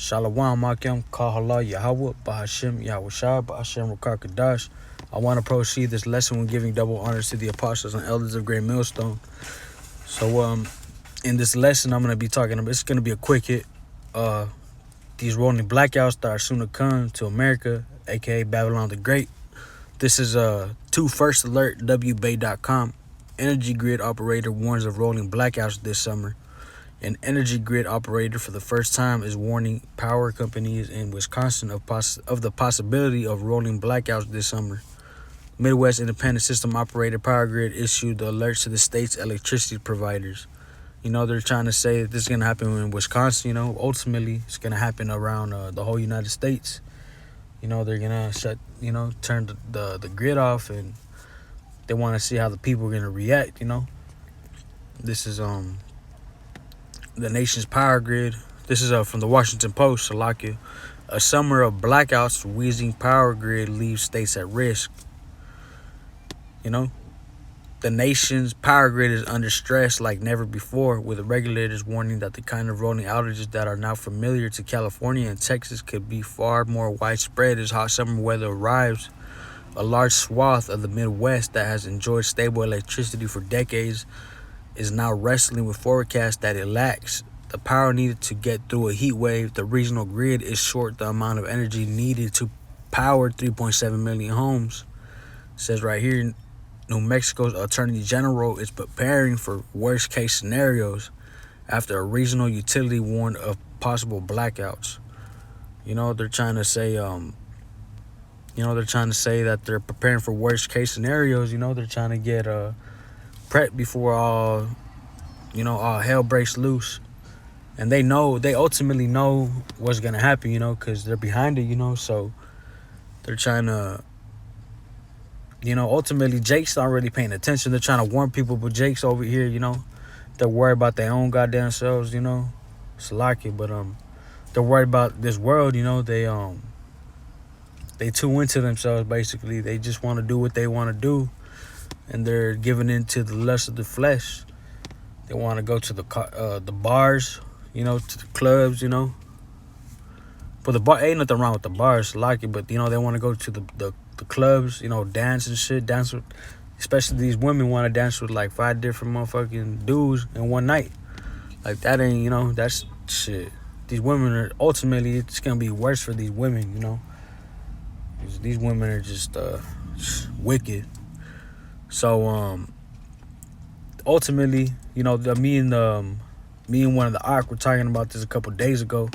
Shalom Akim Kahala Yahweh Bahashim Yahushua Bahashim Rakakadash. I want to proceed this lesson with giving double honors to the apostles and elders of Great Millstone. So in this lesson I'm gonna be talking about, it's gonna be a quick hit. These rolling blackouts that are soon to come to America, A.K.A. Babylon the Great. This is to First Alert WBay.com. Energy grid operator warns of rolling blackouts this summer. An energy grid operator for the first time is warning power companies in Wisconsin of the possibility of rolling blackouts this summer. Midwest Independent System Operator Power Grid issued the alerts to the state's electricity providers. They're trying to say that this is going to happen in Wisconsin. Ultimately, it's going to happen around the whole United States. They're going to shut, turn the grid off, and they want to see how the people are going to react, This is the nation's power grid. This is from the Washington Post, Salakia. A summer of blackouts, wheezing power grid leaves states at risk. The nation's power grid is under stress like never before, with regulators warning that the kind of rolling outages that are now familiar to California and Texas could be far more widespread as hot summer weather arrives. A large swath of the Midwest that has enjoyed stable electricity for decades is now wrestling with forecasts that it lacks the power needed to get through a heat wave. The regional grid is short the amount of energy needed to power 3.7 million homes. It says right here, New Mexico's Attorney General is preparing for worst-case scenarios after a regional utility warned of possible blackouts. They're trying to say, that they're preparing for worst-case scenarios. They're trying to get prepped before all hell breaks loose. And they ultimately know what's gonna happen, because they're behind it, so they're trying to. Ultimately, Jake's not really paying attention. They're trying to warn people, but Jake's over here, they're worried about their own goddamn selves, It's lucky, but they're worried about this world, they too into themselves, basically. They just want to do what they want to do, and they're giving in to the lust of the flesh. They want to go to the bars, to the clubs, But the bar, ain't nothing wrong with the bars, lucky, but they want to go to the clubs, dance and shit. Dance with, especially these women want to dance with like 5 different motherfucking dudes in one night. Like that ain't, that's shit. These women are ultimately, it's gonna be worse for these women, These women are just wicked. So ultimately, me and one of the ARC were talking about this a couple days ago.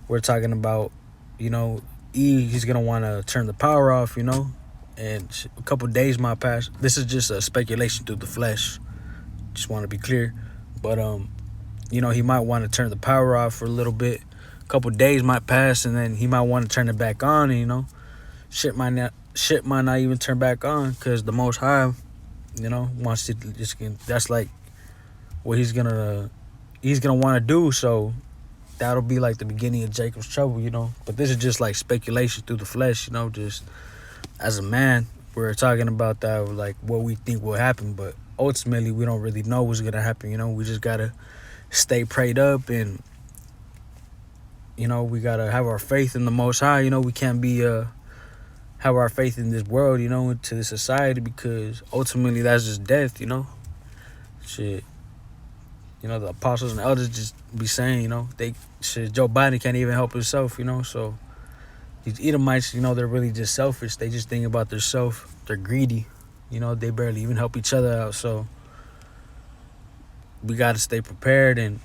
We're talking about, he's gonna want to turn the power off, and a couple days might pass. This is just a speculation through the flesh. Just want to be clear, but he might want to turn the power off for a little bit. A couple days might pass, and then he might want to turn it back on, and shit might not even turn back on, because the Most High, wants to just. That's like what he's gonna want to do. So that'll be like the beginning of Jacob's trouble, But this is just like speculation through the flesh, just as a man, we're talking about that, like what we think will happen. But ultimately, we don't really know what's gonna happen. We just gotta stay prayed up, and we gotta have our faith in the Most High. We can't be have our faith in this world, into the society, because ultimately that's just death, Shit. The apostles and elders just be saying, Joe Biden can't even help himself, So these Edomites, they're really just selfish. They just think about themselves. They're greedy. They barely even help each other out. So we got to stay prepared and,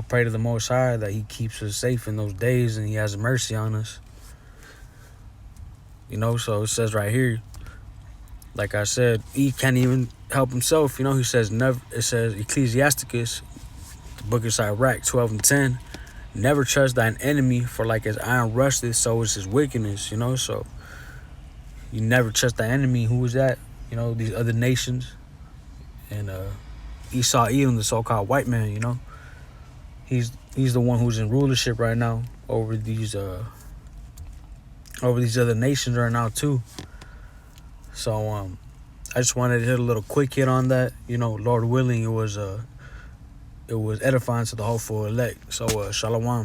pray to the Most High that he keeps us safe in those days and he has mercy on us. So it says right here, like I said, he can't even help himself. He says, never. It says Ecclesiasticus, the book of Sirach 12:10, never trust thine enemy, for like as iron rusteth, so is his wickedness. So you never trust the enemy. Who is that? These other nations. And Esau, Edom, the so-called white man. He's the one who's in rulership right now over these other nations right now too. So I just wanted to hit a little quick hit on that. Lord willing, it was edifying to the hopeful elect. So shalom.